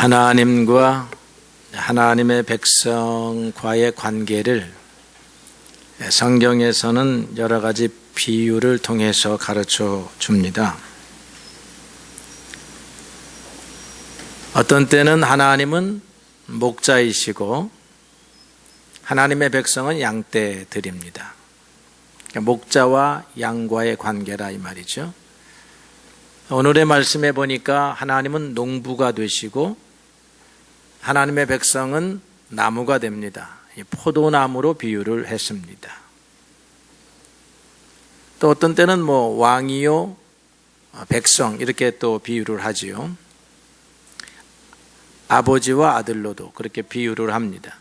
하나님과 하나님의 백성과의 관계를 성경에서는 여러 가지 비유를 통해서 가르쳐 줍니다. 어떤 때는 하나님은 목자이시고 하나님의 백성은 양떼들입니다. 목자와 양과의 관계라 이 말이죠. 오늘의 말씀에 보니까 하나님은 농부가 되시고 하나님의 백성은 나무가 됩니다. 포도나무로 비유를 했습니다. 또 어떤 때는 왕이요 백성 이렇게 또 비유를 하지요. 아버지와 아들로도 그렇게 비유를 합니다.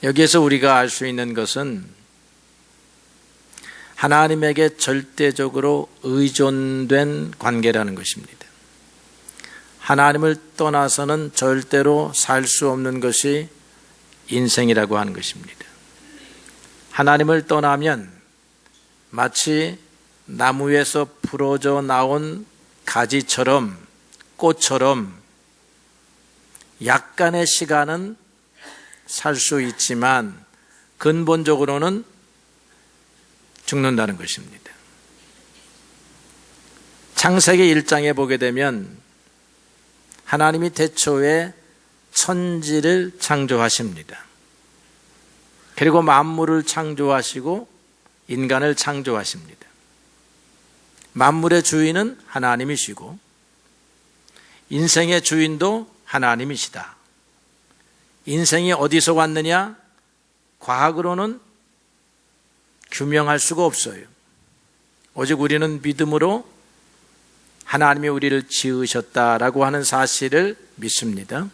여기에서 우리가 알 수 있는 것은 하나님에게 절대적으로 의존된 관계라는 것입니다. 하나님을 떠나서는 절대로 살 수 없는 것이 인생이라고 하는 것입니다. 하나님을 떠나면 마치 나무에서 부러져 나온 가지처럼 꽃처럼 약간의 시간은 살 수 있지만 근본적으로는 죽는다는 것입니다. 창세기 1장에 보게 되면 하나님이 태초에 천지를 창조하십니다. 그리고 만물을 창조하시고 인간을 창조하십니다. 만물의 주인은 하나님이시고 인생의 주인도 하나님이시다. 인생이 어디서 왔느냐? 과학으로는 규명할 수가 없어요. 오직 우리는 믿음으로 하나님이 우리를 지으셨다라고 하는 사실을 믿습니다.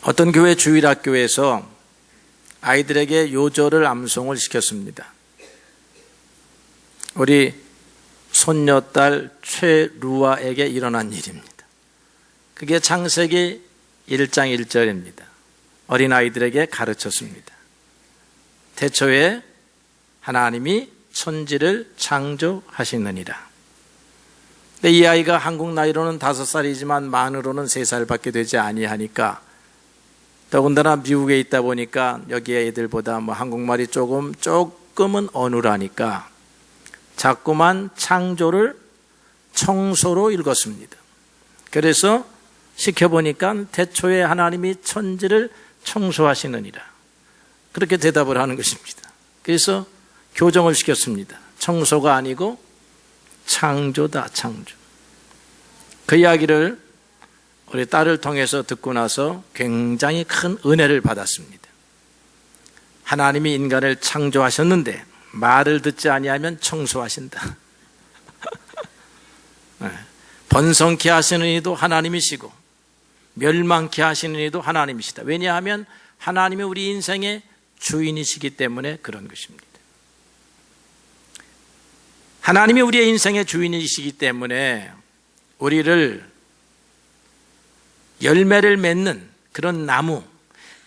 어떤 교회 주일학교에서 아이들에게 요절을 암송을 시켰습니다. 우리 손녀딸 최루아에게 일어난 일입니다. 그게 창세기 1장 1절입니다. 어린아이들에게 가르쳤습니다. 태초에 하나님이 천지를 창조하시느니라. 근데 이 아이가 한국 나이로는 5살이지만 만으로는 3살밖에 되지 아니하니까 더군다나 미국에 있다 보니까 여기 애들보다 한국말이 조금은 어눌하니까 자꾸만 창조를 청소로 읽었습니다. 그래서 시켜보니까 태초에 하나님이 천지를 청소하시느니라. 그렇게 대답을 하는 것입니다. 그래서 교정을 시켰습니다. 청소가 아니고 창조다, 창조. 그 이야기를 우리 딸을 통해서 듣고 나서 굉장히 큰 은혜를 받았습니다. 하나님이 인간을 창조하셨는데 말을 듣지 아니하면 청소하신다. 번성케 하시는 이도 하나님이시고 멸망케 하시는 이도 하나님이시다. 왜냐하면 하나님이 우리 인생의 주인이시기 때문에 그런 것입니다. 하나님이 우리의 인생의 주인이시기 때문에 우리를 열매를 맺는 그런 나무,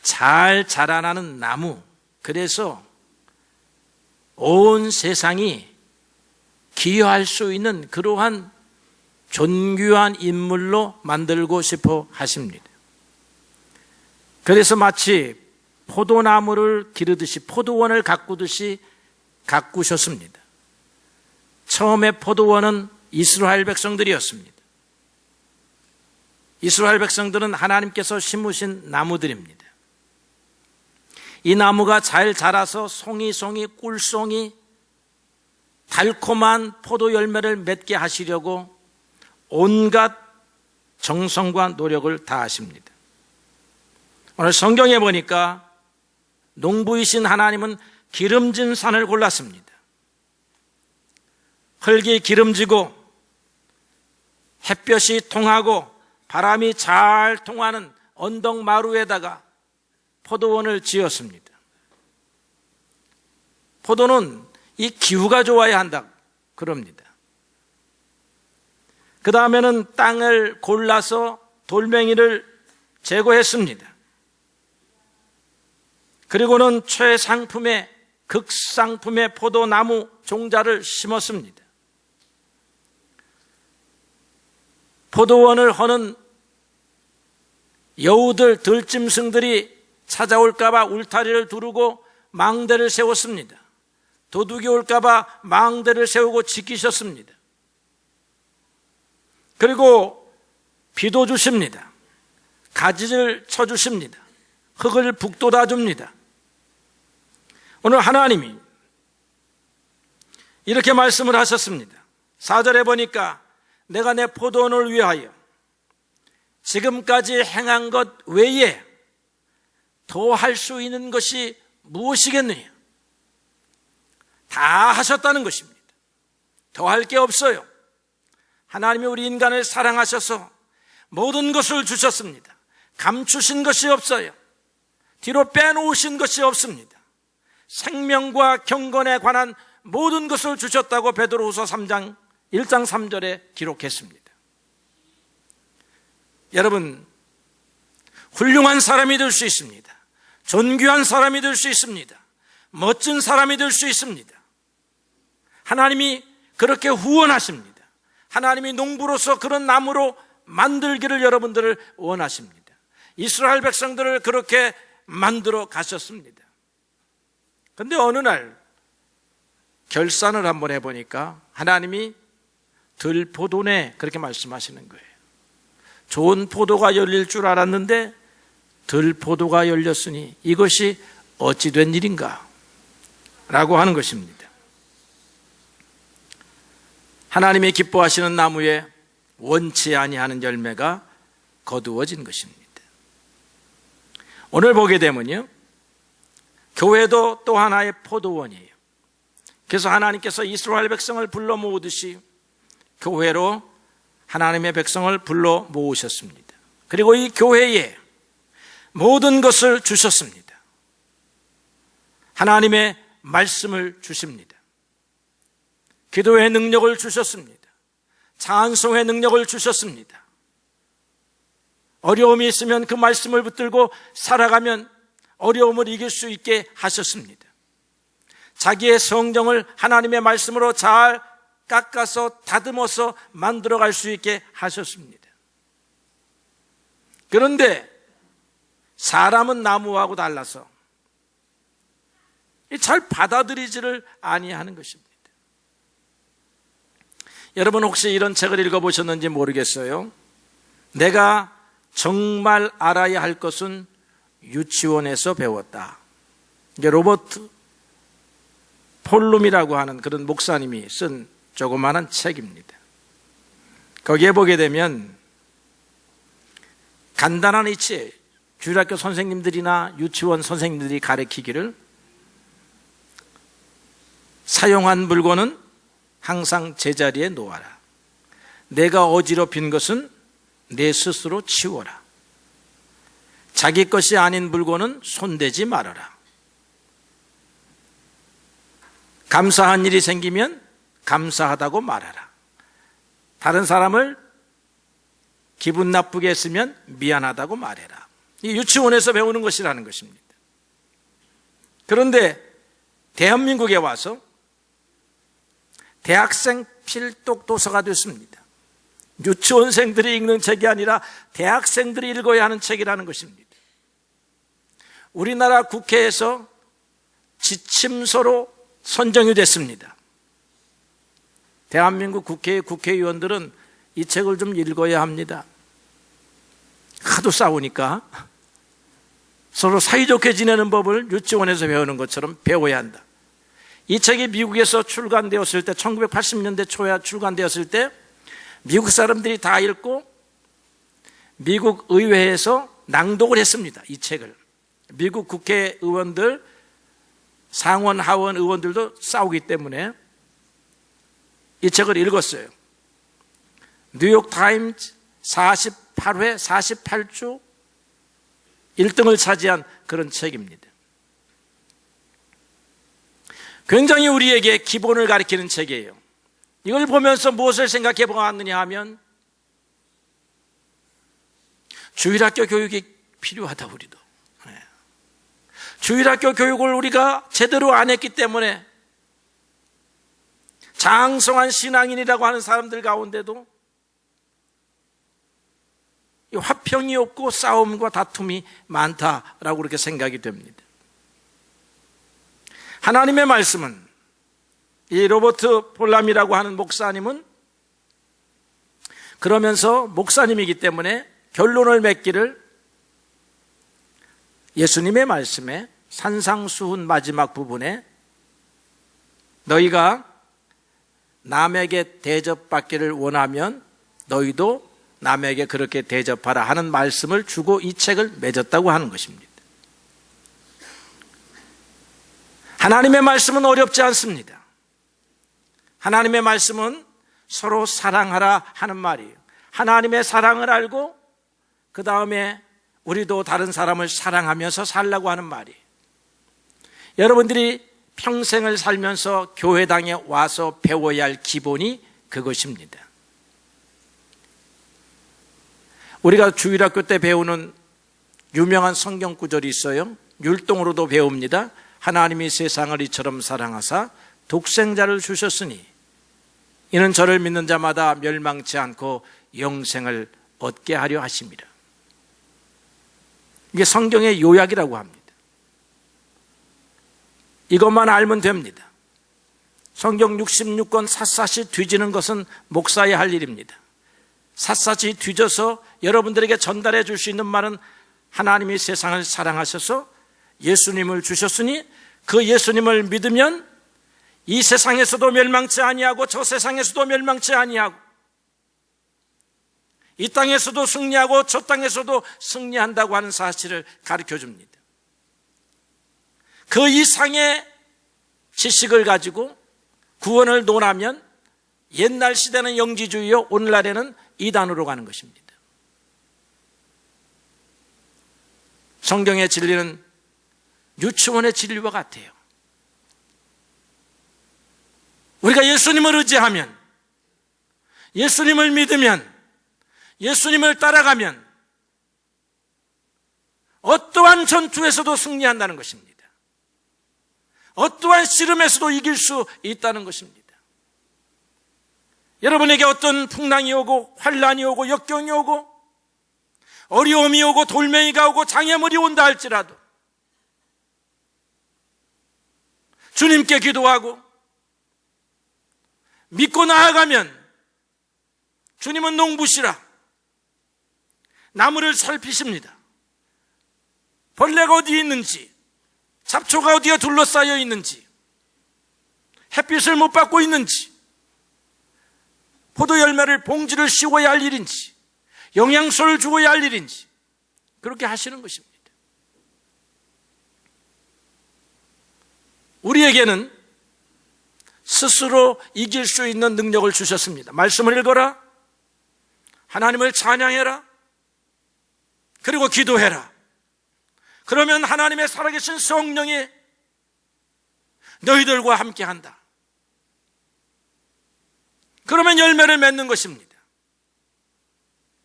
잘 자라나는 나무, 그래서 온 세상이 기여할 수 있는 그러한 존귀한 인물로 만들고 싶어 하십니다. 그래서 마치 포도나무를 기르듯이 포도원을 가꾸듯이 가꾸셨습니다. 처음에 포도원은 이스라엘 백성들이었습니다. 이스라엘 백성들은 하나님께서 심으신 나무들입니다. 이 나무가 잘 자라서 송이송이 꿀송이 달콤한 포도 열매를 맺게 하시려고 온갖 정성과 노력을 다하십니다. 오늘 성경에 보니까 농부이신 하나님은 기름진 산을 골랐습니다. 흙이 기름지고 햇볕이 통하고 바람이 잘 통하는 언덕 마루에다가 포도원을 지었습니다. 포도는 이 기후가 좋아야 한다 그럽니다. 그 다음에는 땅을 골라서 돌멩이를 제거했습니다. 그리고는 최상품의 극상품의 포도나무 종자를 심었습니다. 포도원을 허는 여우들, 들짐승들이 찾아올까봐 울타리를 두르고 망대를 세웠습니다. 도둑이 올까봐 망대를 세우고 지키셨습니다. 그리고 비도 주십니다. 가지를 쳐주십니다. 흙을 북돋아 줍니다. 오늘 하나님이 이렇게 말씀을 하셨습니다. 4절에 보니까 내가 내 포도원을 위하여 지금까지 행한 것 외에 더 할 수 있는 것이 무엇이겠느냐? 다 하셨다는 것입니다. 더 할 게 없어요. 하나님이 우리 인간을 사랑하셔서 모든 것을 주셨습니다. 감추신 것이 없어요. 뒤로 빼놓으신 것이 없습니다. 생명과 경건에 관한 모든 것을 주셨다고 베드로후서 1장 3절에 기록했습니다. 여러분, 훌륭한 사람이 될 수 있습니다. 존귀한 사람이 될 수 있습니다. 멋진 사람이 될 수 있습니다. 하나님이 그렇게 후원하십니다. 하나님이 농부로서 그런 나무로 만들기를 여러분들을 원하십니다. 이스라엘 백성들을 그렇게 만들어 가셨습니다. 그런데 어느 날 결산을 한번 해보니까 하나님이 들포도네 그렇게 말씀하시는 거예요. 좋은 포도가 열릴 줄 알았는데 들포도가 열렸으니 이것이 어찌 된 일인가? 라고 하는 것입니다. 하나님이 기뻐하시는 나무에 원치 아니하는 열매가 거두어진 것입니다. 오늘 보게 되면요, 교회도 또 하나의 포도원이에요. 그래서 하나님께서 이스라엘 백성을 불러 모으듯이 교회로 하나님의 백성을 불러 모으셨습니다. 그리고 이 교회에 모든 것을 주셨습니다. 하나님의 말씀을 주십니다. 기도의 능력을 주셨습니다. 찬송의 능력을 주셨습니다. 어려움이 있으면 그 말씀을 붙들고 살아가면 어려움을 이길 수 있게 하셨습니다. 자기의 성정을 하나님의 말씀으로 잘 깎아서 다듬어서 만들어갈 수 있게 하셨습니다. 그런데 사람은 나무하고 달라서 잘 받아들이지를 아니하는 것입니다. 여러분 혹시 이런 책을 읽어보셨는지 모르겠어요. 내가 정말 알아야 할 것은 유치원에서 배웠다. 이게 로버트 폴룸이라고 하는 그런 목사님이 쓴 조그마한 책입니다. 거기에 보게 되면 간단한 이치예요. 주일학교 선생님들이나 유치원 선생님들이 가르치기를 사용한 물건은 항상 제자리에 놓아라. 내가 어지럽힌 것은 내 스스로 치워라. 자기 것이 아닌 물건은 손대지 말아라. 감사한 일이 생기면 감사하다고 말하라. 다른 사람을 기분 나쁘게 했으면 미안하다고 말해라. 이 유치원에서 배우는 것이라는 것입니다. 그런데 대한민국에 와서 대학생 필독 도서가 됐습니다. 유치원생들이 읽는 책이 아니라 대학생들이 읽어야 하는 책이라는 것입니다. 우리나라 국회에서 지침서로 선정이 됐습니다. 대한민국 국회의 국회의원들은 이 책을 좀 읽어야 합니다. 하도 싸우니까 서로 사이좋게 지내는 법을 유치원에서 배우는 것처럼 배워야 한다. 이 책이 미국에서 출간되었을 때 1980년대 초에 출간되었을 때 미국 사람들이 다 읽고 미국 의회에서 낭독을 했습니다. 이 책을. 미국 국회의원들, 상원, 하원 의원들도 싸우기 때문에 이 책을 읽었어요. 뉴욕타임즈 48회 48주 1등을 차지한 그런 책입니다. 굉장히 우리에게 기본을 가리키는 책이에요. 이걸 보면서 무엇을 생각해 보았느냐 하면 주일학교 교육이 필요하다. 우리도 주일학교 교육을 우리가 제대로 안 했기 때문에 장성한 신앙인이라고 하는 사람들 가운데도 이 화평이 없고 싸움과 다툼이 많다라고 그렇게 생각이 됩니다. 하나님의 말씀은, 이 로버트 폴람이라고 하는 목사님은 그러면서 목사님이기 때문에 결론을 맺기를, 예수님의 말씀에 산상수훈 마지막 부분에 너희가 남에게 대접받기를 원하면 너희도 남에게 그렇게 대접하라 하는 말씀을 주고 이 책을 맺었다고 하는 것입니다. 하나님의 말씀은 어렵지 않습니다. 하나님의 말씀은 서로 사랑하라 하는 말이에요. 하나님의 사랑을 알고 그 다음에 우리도 다른 사람을 사랑하면서 살라고 하는 말이에요. 여러분들이 평생을 살면서 교회당에 와서 배워야 할 기본이 그것입니다. 우리가 주일학교 때 배우는 유명한 성경 구절이 있어요. 율동으로도 배웁니다. 하나님이 세상을 이처럼 사랑하사 독생자를 주셨으니 이는 저를 믿는 자마다 멸망치 않고 영생을 얻게 하려 하심이라. 이게 성경의 요약이라고 합니다. 이것만 알면 됩니다. 성경 66권 샅샅이 뒤지는 것은 목사의 할 일입니다. 샅샅이 뒤져서 여러분들에게 전달해 줄 수 있는 말은 하나님이 세상을 사랑하셔서 예수님을 주셨으니 그 예수님을 믿으면 이 세상에서도 멸망치 아니하고 저 세상에서도 멸망치 아니하고 이 땅에서도 승리하고 저 땅에서도 승리한다고 하는 사실을 가르쳐 줍니다. 그 이상의 지식을 가지고 구원을 논하면 옛날 시대는 영지주의요, 오늘날에는 이단으로 가는 것입니다. 성경의 진리는 유치원의 진리와 같아요. 우리가 예수님을 의지하면, 예수님을 믿으면, 예수님을 따라가면 어떠한 전투에서도 승리한다는 것입니다. 어떠한 씨름에서도 이길 수 있다는 것입니다. 여러분에게 어떤 풍랑이 오고 환란이 오고 역경이 오고 어려움이 오고 돌멩이가 오고 장애물이 온다 할지라도 주님께 기도하고 믿고 나아가면 주님은 농부시라 나무를 살피십니다. 벌레가 어디에 있는지, 잡초가 어디에 둘러싸여 있는지, 햇빛을 못 받고 있는지, 포도 열매를 봉지를 씌워야 할 일인지, 영양소를 주어야 할 일인지 그렇게 하시는 것입니다. 우리에게는 스스로 이길 수 있는 능력을 주셨습니다. 말씀을 읽어라, 하나님을 찬양해라, 그리고 기도해라. 그러면 하나님의 살아계신 성령이 너희들과 함께한다. 그러면 열매를 맺는 것입니다.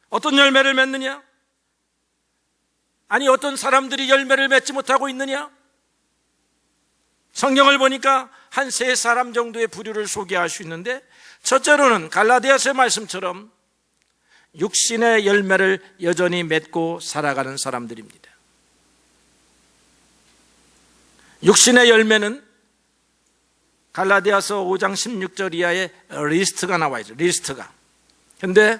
어떤 열매를 맺느냐? 아니, 어떤 사람들이 열매를 맺지 못하고 있느냐? 성경을 보니까 한 세 사람 정도의 부류를 소개할 수 있는데, 첫째로는 갈라디아서의 말씀처럼 육신의 열매를 여전히 맺고 살아가는 사람들입니다. 육신의 열매는 갈라디아서 5장 16절 이하에 리스트가 나와 있죠. 리스트가. 근데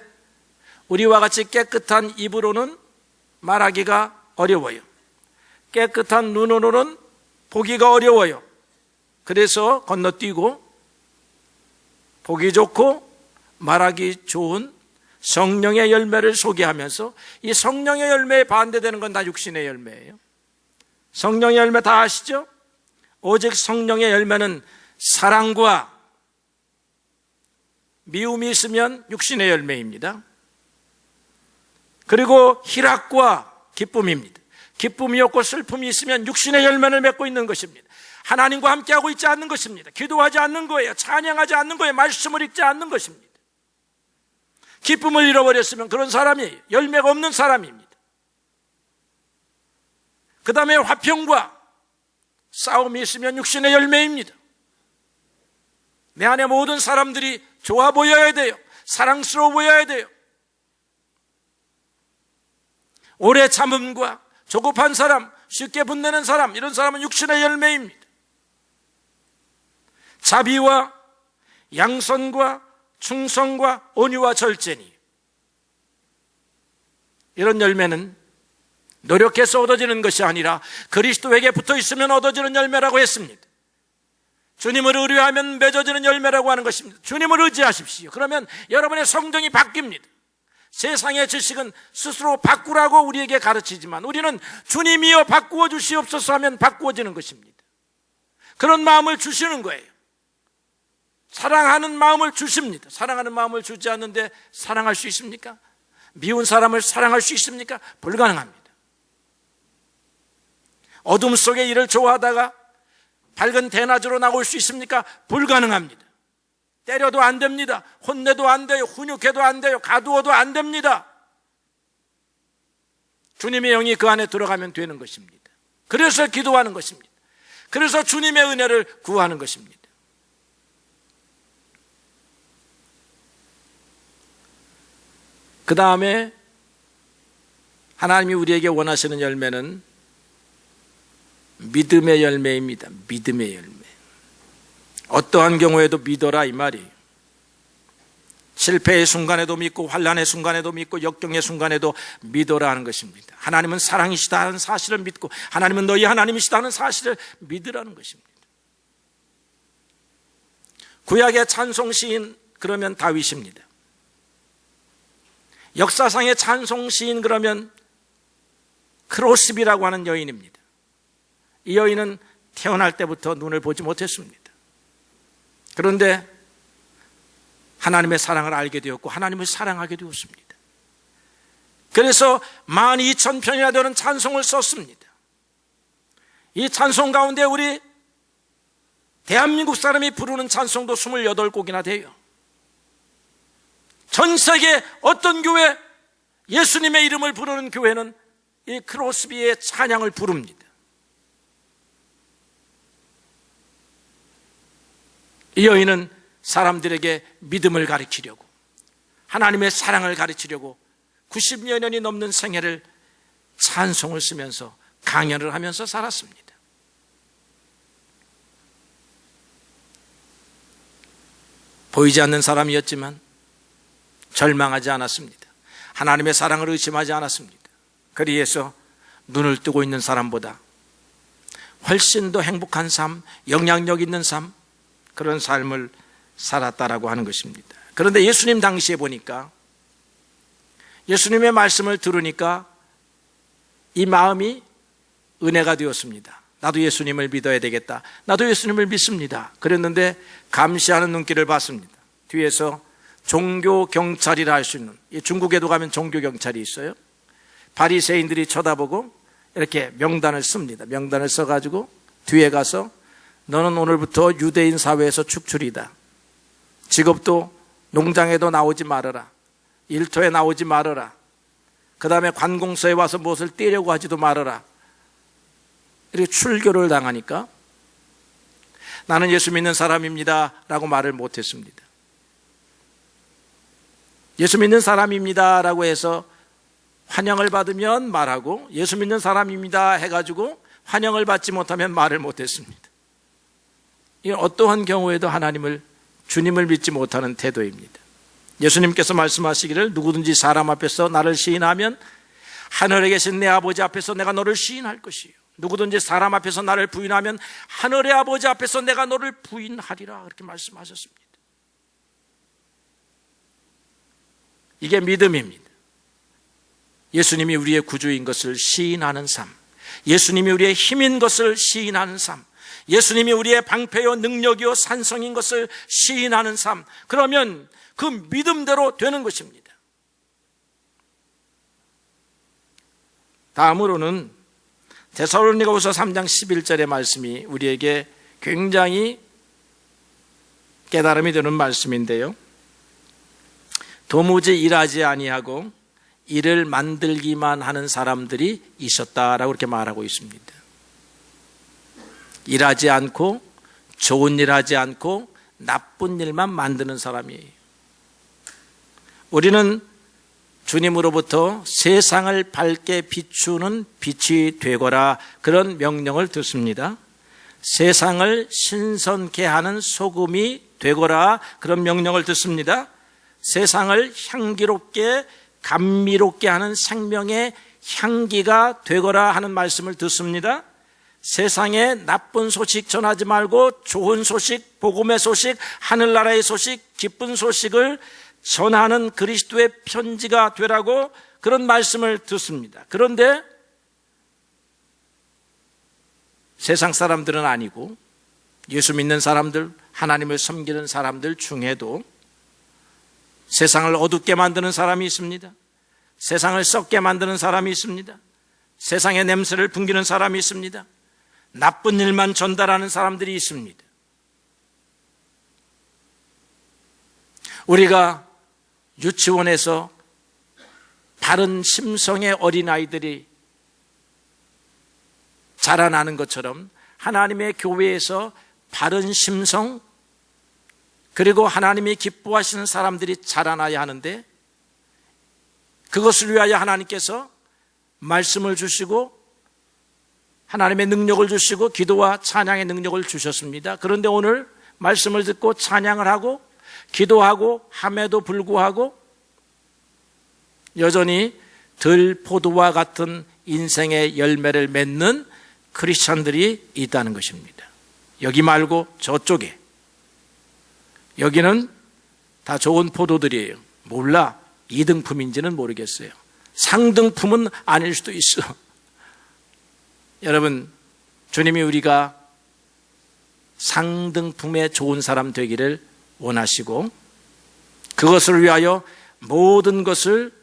우리와 같이 깨끗한 입으로는 말하기가 어려워요. 깨끗한 눈으로는 보기가 어려워요. 그래서 건너뛰고 보기 좋고 말하기 좋은 성령의 열매를 소개하면서, 이 성령의 열매에 반대되는 건 다 육신의 열매예요. 성령의 열매 다 아시죠? 오직 성령의 열매는 사랑과 미움이 있으면 육신의 열매입니다. 그리고 희락과 기쁨입니다. 기쁨이 없고 슬픔이 있으면 육신의 열매를 맺고 있는 것입니다. 하나님과 함께하고 있지 않는 것입니다. 기도하지 않는 거예요. 찬양하지 않는 거예요. 말씀을 읽지 않는 것입니다. 기쁨을 잃어버렸으면 그런 사람이 열매가 없는 사람입니다. 그 다음에 화평과 싸움이 있으면 육신의 열매입니다. 내 안에 모든 사람들이 좋아 보여야 돼요. 사랑스러워 보여야 돼요. 오래 참음과 조급한 사람, 쉽게 분내는 사람, 이런 사람은 육신의 열매입니다. 자비와 양선과 충성과 온유와 절제니, 이런 열매는 노력해서 얻어지는 것이 아니라 그리스도에게 붙어 있으면 얻어지는 열매라고 했습니다. 주님을 의뢰하면 맺어지는 열매라고 하는 것입니다. 주님을 의지하십시오. 그러면 여러분의 성정이 바뀝니다. 세상의 지식은 스스로 바꾸라고 우리에게 가르치지만 우리는 주님이여 바꾸어 주시옵소서 하면 바꾸어지는 것입니다. 그런 마음을 주시는 거예요. 사랑하는 마음을 주십니다. 사랑하는 마음을 주지 않는데 사랑할 수 있습니까? 미운 사람을 사랑할 수 있습니까? 불가능합니다. 어둠 속에 일을 좋아하다가 밝은 대낮으로 나올 수 있습니까? 불가능합니다. 때려도 안 됩니다. 혼내도 안 돼요. 훈육해도 안 돼요. 가두어도 안 됩니다. 주님의 영이 그 안에 들어가면 되는 것입니다. 그래서 기도하는 것입니다. 그래서 주님의 은혜를 구하는 것입니다. 그 다음에 하나님이 우리에게 원하시는 열매는 믿음의 열매입니다. 믿음의 열매. 어떠한 경우에도 믿어라 이 말이에요. 실패의 순간에도 믿고 환난의 순간에도 믿고 역경의 순간에도 믿어라 하는 것입니다. 하나님은 사랑이시다 하는 사실을 믿고 하나님은 너희 하나님이시다 하는 사실을 믿으라는 것입니다. 구약의 찬송 시인 그러면 다윗입니다. 역사상의 찬송 시인 그러면 크로스비라고 하는 여인입니다. 이 여인은 태어날 때부터 눈을 보지 못했습니다. 그런데 하나님의 사랑을 알게 되었고 하나님을 사랑하게 되었습니다. 그래서 12,000편이나 되는 찬송을 썼습니다. 이 찬송 가운데 우리 대한민국 사람이 부르는 찬송도 28곡이나 돼요. 전 세계 어떤 교회, 예수님의 이름을 부르는 교회는 이 크로스비의 찬양을 부릅니다. 이 여인은 사람들에게 믿음을 가르치려고, 하나님의 사랑을 가르치려고 90여 년이 넘는 생애를 찬송을 쓰면서 강연을 하면서 살았습니다. 보이지 않는 사람이었지만 절망하지 않았습니다. 하나님의 사랑을 의심하지 않았습니다. 그리해서 눈을 뜨고 있는 사람보다 훨씬 더 행복한 삶, 영향력 있는 삶, 그런 삶을 살았다라고 하는 것입니다. 그런데 예수님 당시에 보니까, 예수님의 말씀을 들으니까 이 마음이 은혜가 되었습니다. 나도 예수님을 믿어야 되겠다. 나도 예수님을 믿습니다. 그랬는데 감시하는 눈길을 봤습니다. 뒤에서 종교 경찰이라 할 수 있는, 중국에도 가면 종교 경찰이 있어요. 바리새인들이 쳐다보고 이렇게 명단을 씁니다. 명단을 써가지고 뒤에 가서 너는 오늘부터 유대인 사회에서 축출이다. 직업도 농장에도 나오지 말아라. 일터에 나오지 말아라. 그 다음에 관공서에 와서 무엇을 떼려고 하지도 말아라. 이렇게 출교를 당하니까 나는 예수 믿는 사람입니다 라고 말을 못했습니다. 예수 믿는 사람입니다 라고 해서 환영을 받으면 말하고, 예수 믿는 사람입니다 해가지고 환영을 받지 못하면 말을 못했습니다. 이건 어떠한 경우에도 하나님을, 주님을 믿지 못하는 태도입니다. 예수님께서 말씀하시기를 누구든지 사람 앞에서 나를 시인하면 하늘에 계신 내 아버지 앞에서 내가 너를 시인할 것이요, 누구든지 사람 앞에서 나를 부인하면 하늘의 아버지 앞에서 내가 너를 부인하리라, 그렇게 말씀하셨습니다. 이게 믿음입니다. 예수님이 우리의 구주인 것을 시인하는 삶, 예수님이 우리의 힘인 것을 시인하는 삶, 예수님이 우리의 방패요 능력이요 산성인 것을 시인하는 삶, 그러면 그 믿음대로 되는 것입니다. 다음으로는 데살로니가후서 3장 11절의 말씀이 우리에게 굉장히 깨달음이 되는 말씀인데요, 도무지 일하지 아니하고 일을 만들기만 하는 사람들이 있었다라고 이렇게 말하고 있습니다. 일하지 않고 좋은 일 하지 않고 나쁜 일만 만드는 사람이에요. 우리는 주님으로부터 세상을 밝게 비추는 빛이 되거라, 그런 명령을 듣습니다. 세상을 신선케 하는 소금이 되거라, 그런 명령을 듣습니다. 세상을 향기롭게 감미롭게 하는 생명의 향기가 되거라 하는 말씀을 듣습니다. 세상에 나쁜 소식 전하지 말고 좋은 소식, 복음의 소식, 하늘나라의 소식, 기쁜 소식을 전하는 그리스도의 편지가 되라고 그런 말씀을 듣습니다. 그런데 세상 사람들은 아니고 예수 믿는 사람들, 하나님을 섬기는 사람들 중에도 세상을 어둡게 만드는 사람이 있습니다. 세상을 썩게 만드는 사람이 있습니다. 세상의 냄새를 풍기는 사람이 있습니다. 나쁜 일만 전달하는 사람들이 있습니다. 우리가 유치원에서 바른 심성의 어린아이들이 자라나는 것처럼 하나님의 교회에서 바른 심성, 그리고 하나님이 기뻐하시는 사람들이 자라나야 하는데, 그것을 위하여 하나님께서 말씀을 주시고 하나님의 능력을 주시고 기도와 찬양의 능력을 주셨습니다. 그런데 오늘 말씀을 듣고 찬양을 하고 기도하고 함에도 불구하고 여전히 들포도와 같은 인생의 열매를 맺는 크리스찬들이 있다는 것입니다. 여기 말고 저쪽에, 여기는 다 좋은 포도들이에요. 몰라, 2등품인지는 모르겠어요. 상등품은 아닐 수도 있어. 여러분, 주님이 우리가 상등품의 좋은 사람 되기를 원하시고 그것을 위하여 모든 것을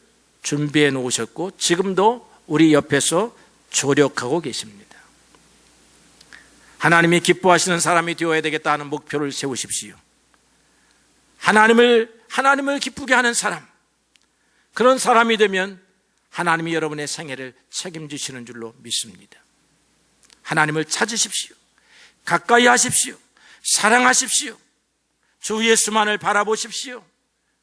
준비해 놓으셨고 지금도 우리 옆에서 조력하고 계십니다. 하나님이 기뻐하시는 사람이 되어야 되겠다 하는 목표를 세우십시오. 하나님을 기쁘게 하는 사람, 그런 사람이 되면 하나님이 여러분의 생애를 책임지시는 줄로 믿습니다. 하나님을 찾으십시오. 가까이 하십시오. 사랑하십시오. 주 예수만을 바라보십시오.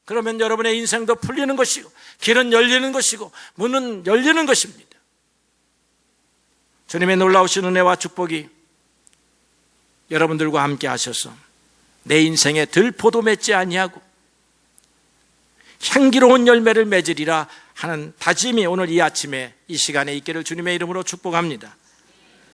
그러면 여러분의 인생도 풀리는 것이고 길은 열리는 것이고 문은 열리는 것입니다. 주님의 놀라우신 은혜와 축복이 여러분들과 함께 하셔서 내 인생에 들포도 맺지 아니하고 향기로운 열매를 맺으리라 하는 다짐이 오늘 이 아침에 이 시간에 있기를 주님의 이름으로 축복합니다.